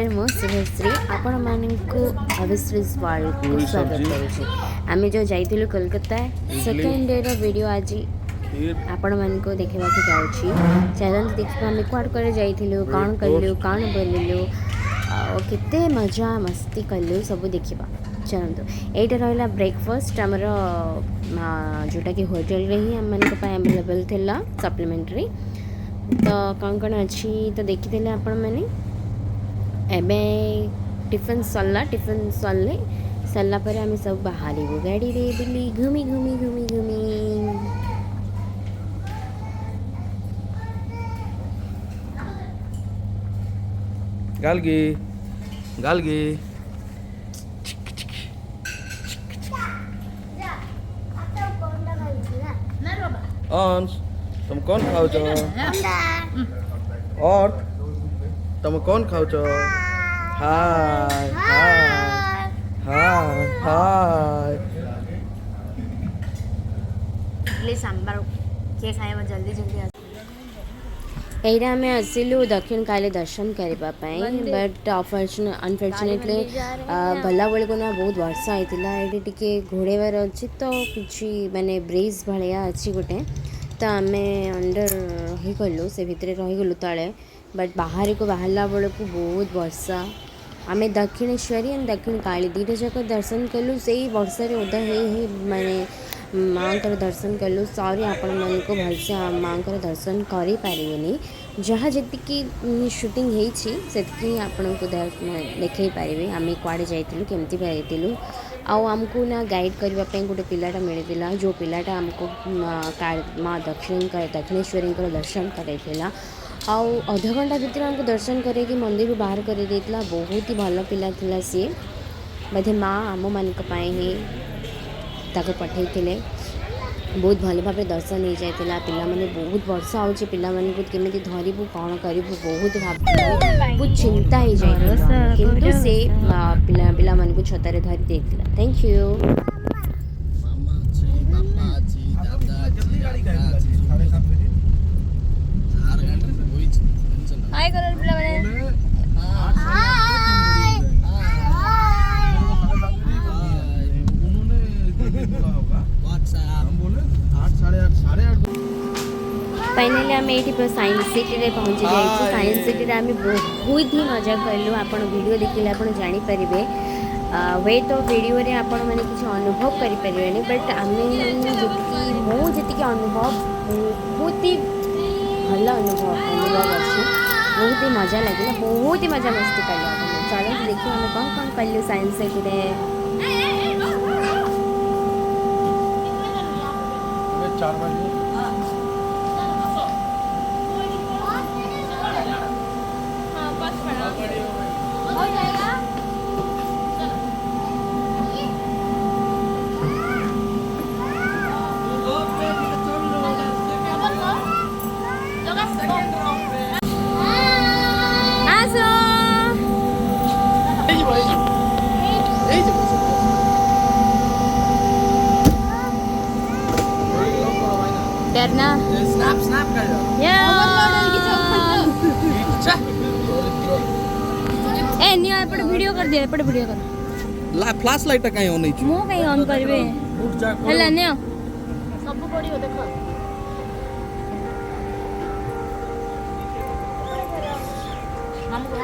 नमस्कार मु शुभश्री आपण मानकु अविश्वास वर्ल्ड को स्वागत करूँ। आम जो जाइलु कोलकाता सेकेंड डे रो वीडियो आज आपण मानकु देखा जाऊँगी। चलते देखा आम कुआड़ कुआड़े जाइलु कौन कलु कौन बोलिलु केते मजा मस्ती कलु सब देखा। चलतु यहीटा रहा ब्रेकफास्ट आमर जोटा कि होटेल रे ही आम अवेलेबल थिला सप्लीमेंटरी। तो कौन कौन अच्छी तो देखीदे आपण मैंने एबे टिफिन सरला टिफिन सरले सरला पर आम सब बाहर गाड़ी रे बुली घूमी घूमी घूमी घूमी गालगी गालगी अंश तुम कौन खाओ छो और तुम कौन खाओ छो हाय हाय हाय हाय इडली सांबार के खाए जल्दी जल्दी यहीटा आम आसिलु दक्षिण काली दर्शन करने बट अनफर्चुनेटली गला बेल को ना बहुत वर्षा होता ये टी घोड़ेबार अच्छी तो किसी माने ब्रिज भाया अच्छी गोटे तो आम अंडर रही गलु से भितर रहीगलु तले बट बाहर को बाहरला बेल को बहुत वर्षा आम दक्षिणेश्वरी एंड दक्षिण काली दुईटा जाक दर्शन कलु से वर्षा ओदा ही माने माँ को दर्शन कलु। सॉरी आपण मन को भलसे माँ को दर्शन कर पारे जहाँ जी शूटिंग होती आपण को देखे पारे आम कुआड़े जाइलु केमती जाइलु आमको ना गाइड करने गोटे पिलाटा मिलता जो पिलाटा आमको माँ दक्षिणेश्वरी दर्शन कराइला आउ अध घंटा भितर आमको दर्शन करके मंदिर बाहर कर बहुत ही भल पिला थिला सी बोधे माँ आम मान ही ताको पठे बहुत भल भाव दर्शन हो जाता पिला माने बहुत वर्षा हो पिला माने केमी धरबू कौन करूँ बहुत भाव बहुत चिंता हो जाए किंतु से पिला मान को छतारे धरी देता। Thank you. हाय करो पिला माने फाइनली आम ये साइंस सिटी रे पहुँची जाइए। साइंस सिटी रे आम बहुत ही मजा कलु आपण वीडियो देखिले आपण जानीपारे वे तो वीडियो रे आपण मैंने किसी अनुभव करें बट आम जी अनुभव बहुत ही भल अनुभव अच्छी बहुत ही मजा लगे बहुत ही मजा मस्ती कलु। चलो देखिए आम कौन कौन कलु साइंस सिटी रे डरना स्नैप कर ए नियो एपटे वीडियो कर दिया एपटे वीडियो कर फ्लैश लाइट काई ऑन नहीं मु काई ऑन करबे हला नियो सब पड़ियो देखो हम को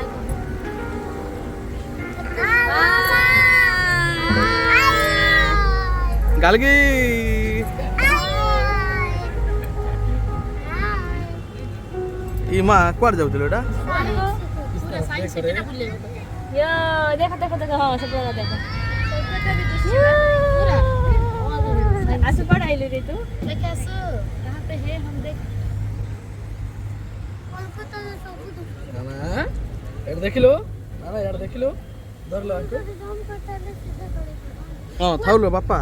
गालगी ई माँ कुआड़ जाउतिलो एटा यो देखो देखो देखो हां सब देखो आसु पड़ आइले रे तू देख आसु कहां पे है हम देख कोलकाता में सब ना एटा देखिलो ना एटा देखिलो धरलो आको हां थाउलो बापा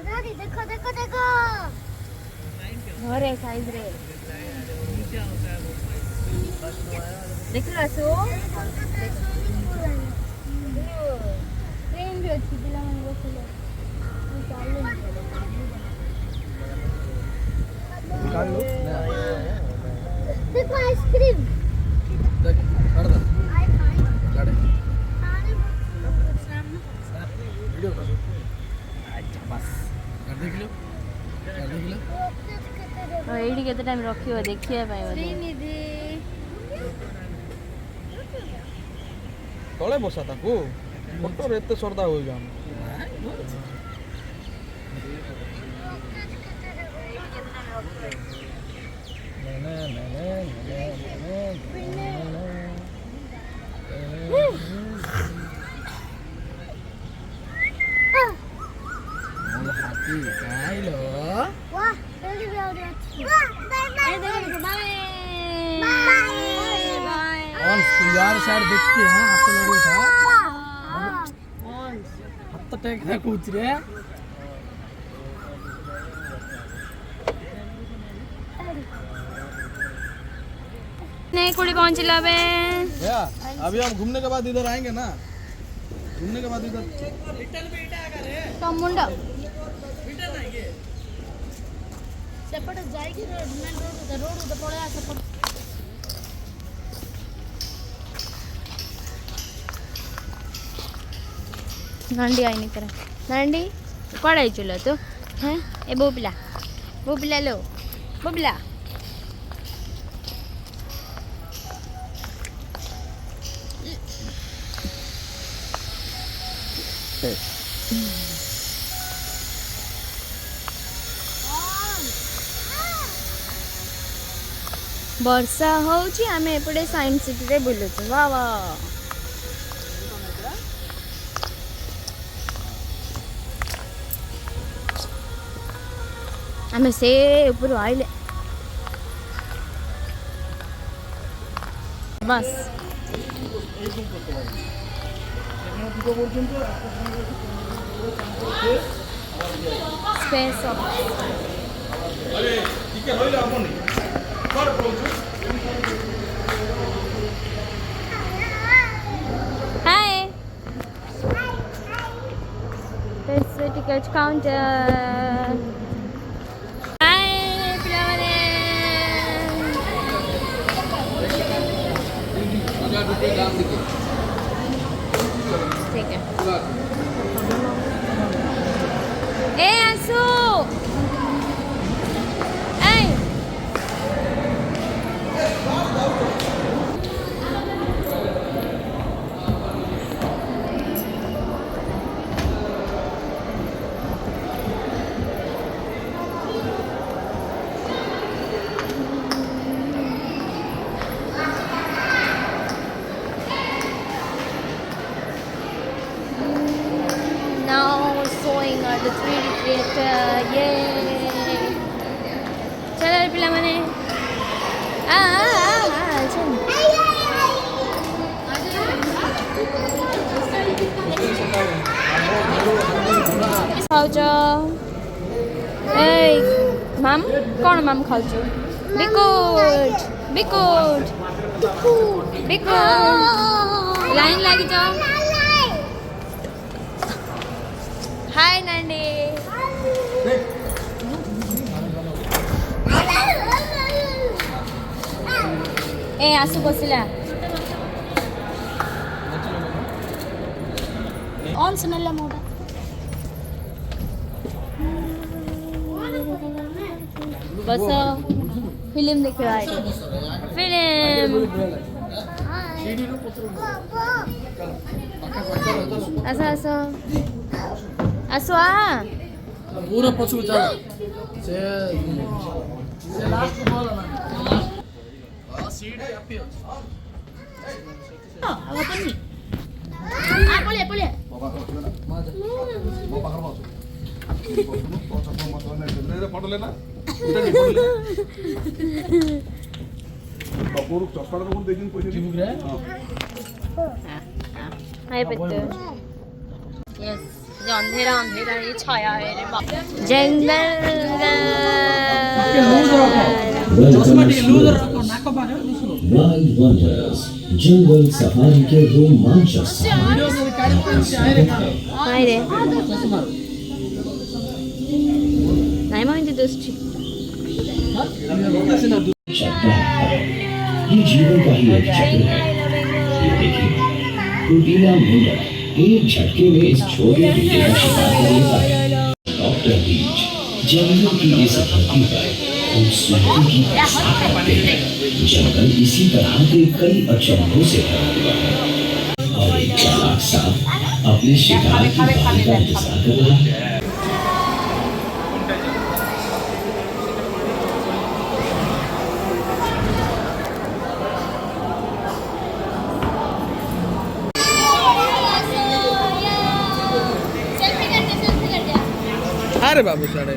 दादी देखो देखो देखो घरे साइज रे देख लो आसु ट्रेन भी अच्छी पिला मन बसले निकाल लो देखो आइसक्रीम देख कर दे केते टाइम रखियो देखिए भाई बोधे श्रीनिधि तले बसा ताकू फोटो रे एते सरदा होई जाम हाथी काइलो वाह जल्दी भी आ गया वाह बाय बाय बाय बाय और यार साइड देख के हां आप लोगों का हत्त टैग है कुछ रे नहीं कुड़ी पहुंचला बे भैया अभी हम घूमने के बाद इधर आएंगे ना घूमने के बाद इधर तो मुंडा सेपट जाएगी मेन रोड उधर पड़े आ सेपट नांडी आई नहीं करे नांडी कौन आई चलो तो हैं ए बोबला लो बोबला वर्षा होची आमे एपटे साइंस सिटी रे बुलुछु वाह वाह आमे से ऊपर आइले बस space of hi this is the ticket counter हाय पिलावरे ठीक है ए आंसू ए now showing at the 3D theater. Yay! चलो पिला मने चल खाऊच ए माम कौन माम खाऊच बिकुट बिकुट बिकुट लाइन लगी जाओ हाय नानी ए आसु बसिला ऑन सुनला मोड़ा बस फिल्म देखियो आइ फिल्म आस आस आसो आ पूरा पछू जा से लास्ट बोल ना सीडी अपी अब पनि आ पले पले बाबा को ना माजा बाबा कर मासु फोटो लेना बाबू चश्मा को देखिन पैसे जीव रे हाय बेटे यस जो अंधेरा अंधेरा ये छाया है रे बाप जंगल Wild Wonders जंगल सफारी के रोमांचक हाय रे नाही माहिती दोस्ती ये जीवन का ही एक चक्र है। ये देखिए, कुटीला मुंडा एक झटके में इस छोटे टीके का शिकार कर लेता है। डॉक्टर बीच जंगल की इस धरती पर खूबसूरती की बरसात करते हैं। जंगल इसी तरह के कई अचंभों से भरा हुआ है और एक चालाक सांप अपने शिकार की बारी का इंतजार कर रहा है। अरे बाबू साडे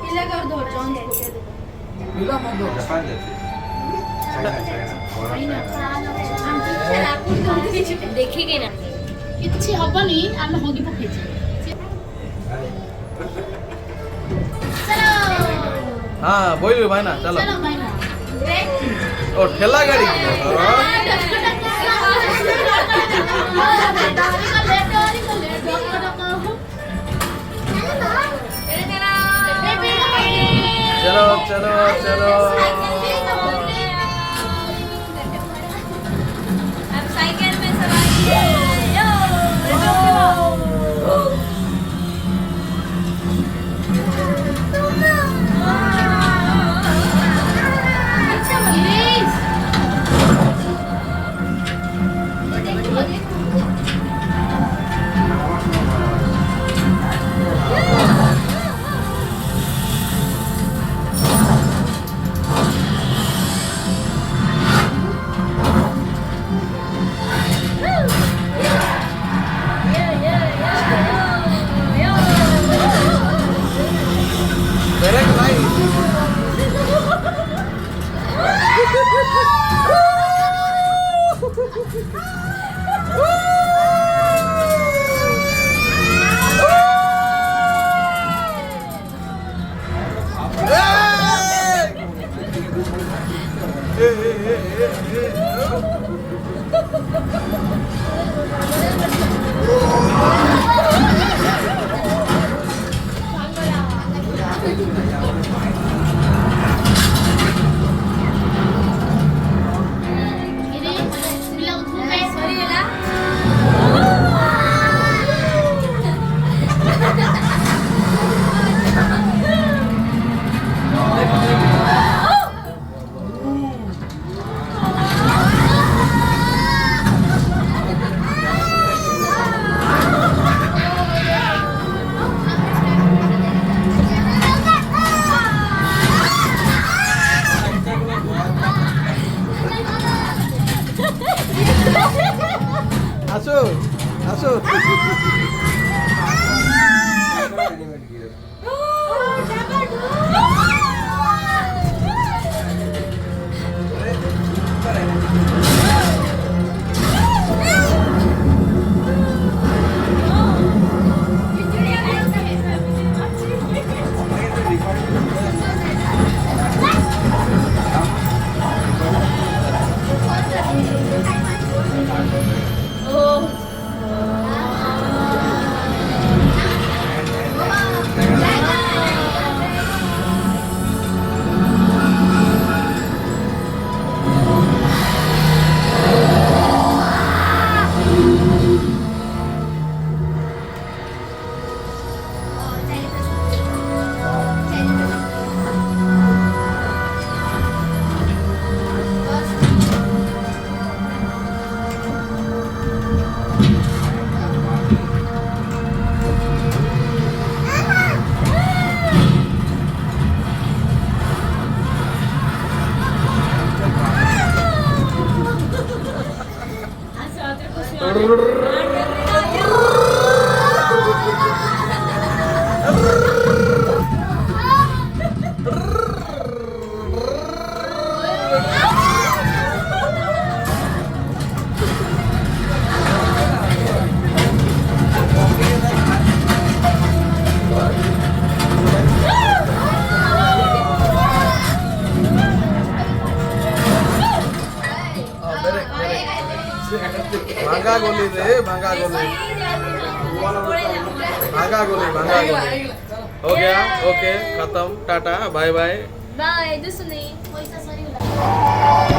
हिला कर दो जॉन ଦେଖିକି ନା କିଛି ହବନି ଆମେ ହଗି ପକେଇଛୁ हाँ बोलिए भाई ना चलो चलो भाई ना और ठेला गाड़ी चलो चलो चलो अब साइकिल में सवारी ब्रेक नहीं आसो आसो भांगा गोली रे भांगा गोली भांगा गोली भांगा गोली हो गया ओके खत्म टाटा बाय बाय बाय दुसनी पैसा सरी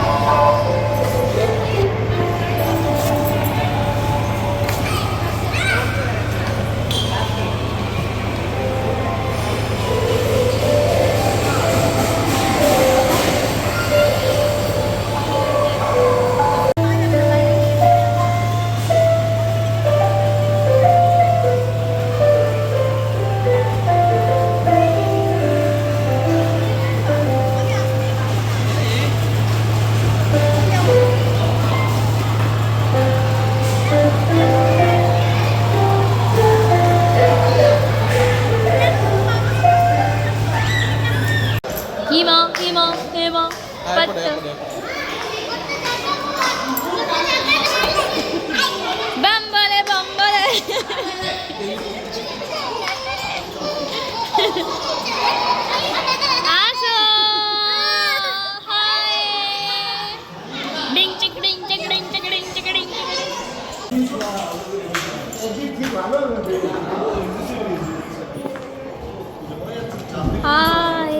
हाय,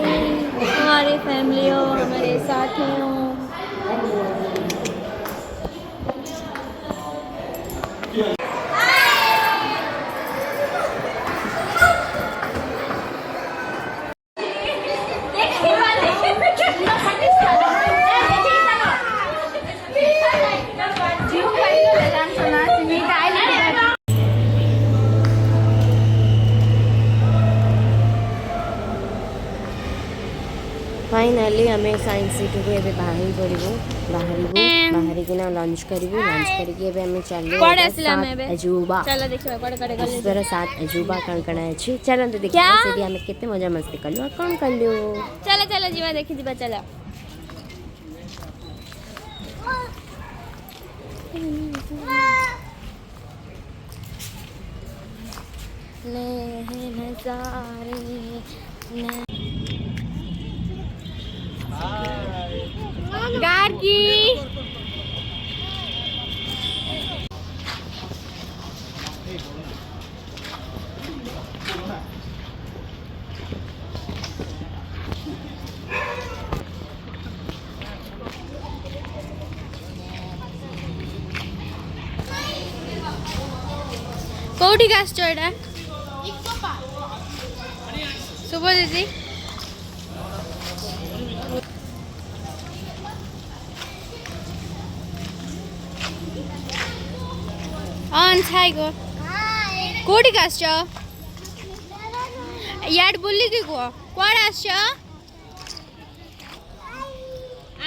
हमारे फैमिली हो, हमारे साथ हो। फाइनाली आम साइंस सिटी को एबे बाहरी पड़ू बाहरिकिना लंच करूँ लंच करके आम चलो अजूबा विश्वर 7 अजूबा कण कण अच्छी चलते देखिए सीधी आम केते मजा मस्ती कलु कौन कलु चलो चलो जीवा देखी जीवा चलो ले नजारे गार्गी कौटी आसछ एटा शुभ दीदी हाय गो कोठी आसछ याड बोली कि को कोड आसछ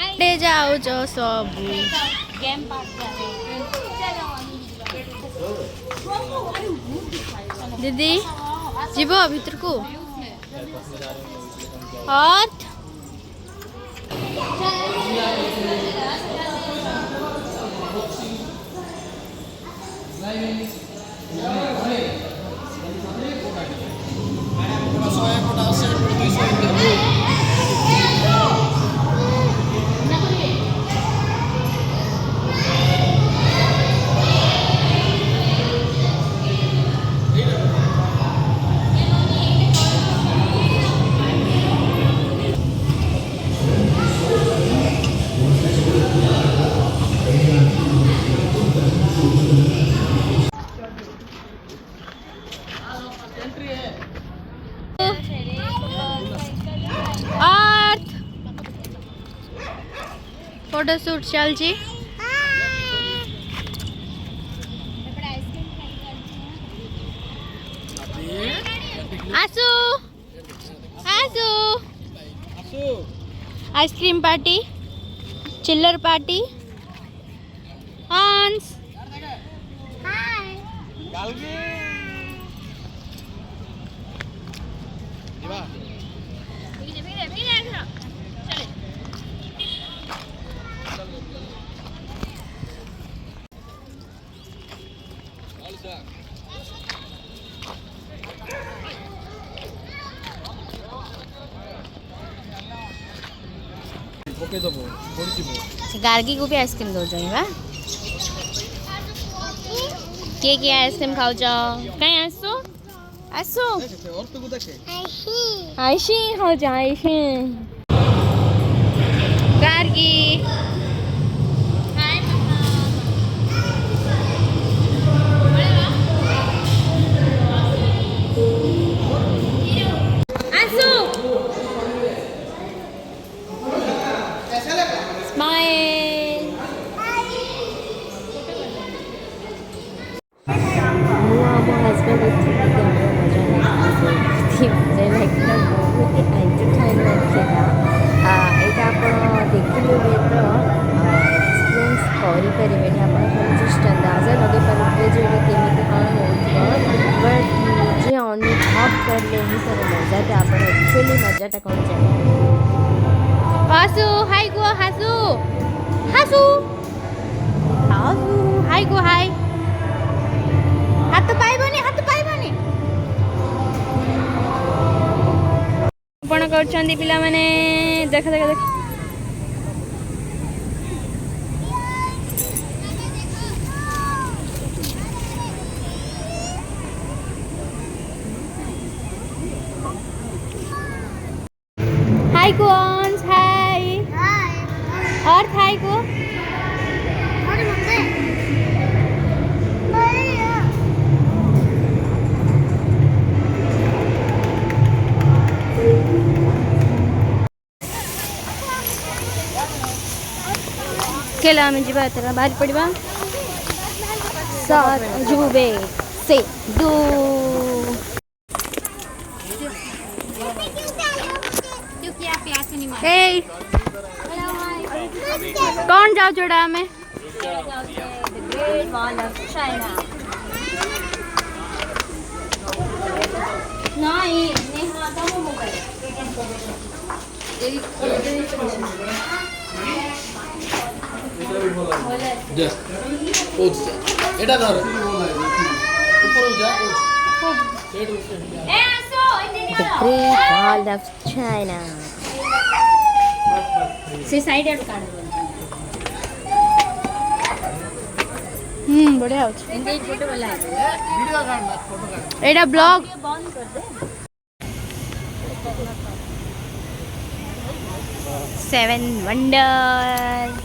आइडे जाऊ जो सब गेम पार्क दीदी जीव भीतर को हाथ फोटोशूट चलची आसू आसू आइसक्रीम पार्टी चिल्लर पार्टी हंस ओके दबो पड़िଯିबो से गार्गी को भी आइसक्रीम दो जाई बा के आइसक्रीम खाउ छ कहीं आसो आसो देखे और तो देखे आइशी हो जाए है गार्गी हाय आसो स्माइल मो हस्बैंड मजा लगता बहुत एंटरटेनमेंट था यहाँ आप देखिले भी तो एक्सपीरियंस करेंगे आप जस्ट अंदाजा लगे पारे जो केमी कौन हो बट मुझे अनुभव करले ही सर मजाटा आप एक्चुअली मजाटा कौन जाए हासू हाय गो हासू हासू हासू हाय गो हाय हाथ पाइबनी कौन कर पिला माने देख देख देख को ऑन हाय और थाई को केला म्हणजे बाहेर बाहेर पडवा सात जुबे से दो Hey. कौन जाओ जोड़ा में এটা ধর উপরে যা The Great Wall of China. से साइड आउट काढ बढ़िया हो फोटो वाला वीडियो काढ फोटो काढ एडा ब्लॉग बंद कर दे 7 वंडर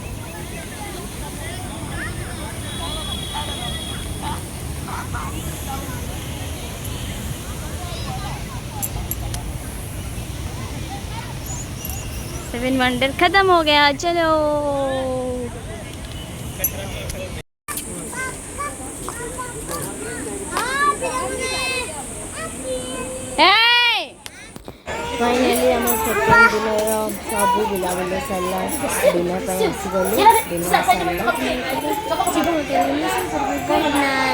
सेवन वंडर खत्म हो गया चलो फाइनली आम सेकेंड डिनर सबू बुलाबुली सरला डिनर आसीगलु डिनर सरला गुड नाइट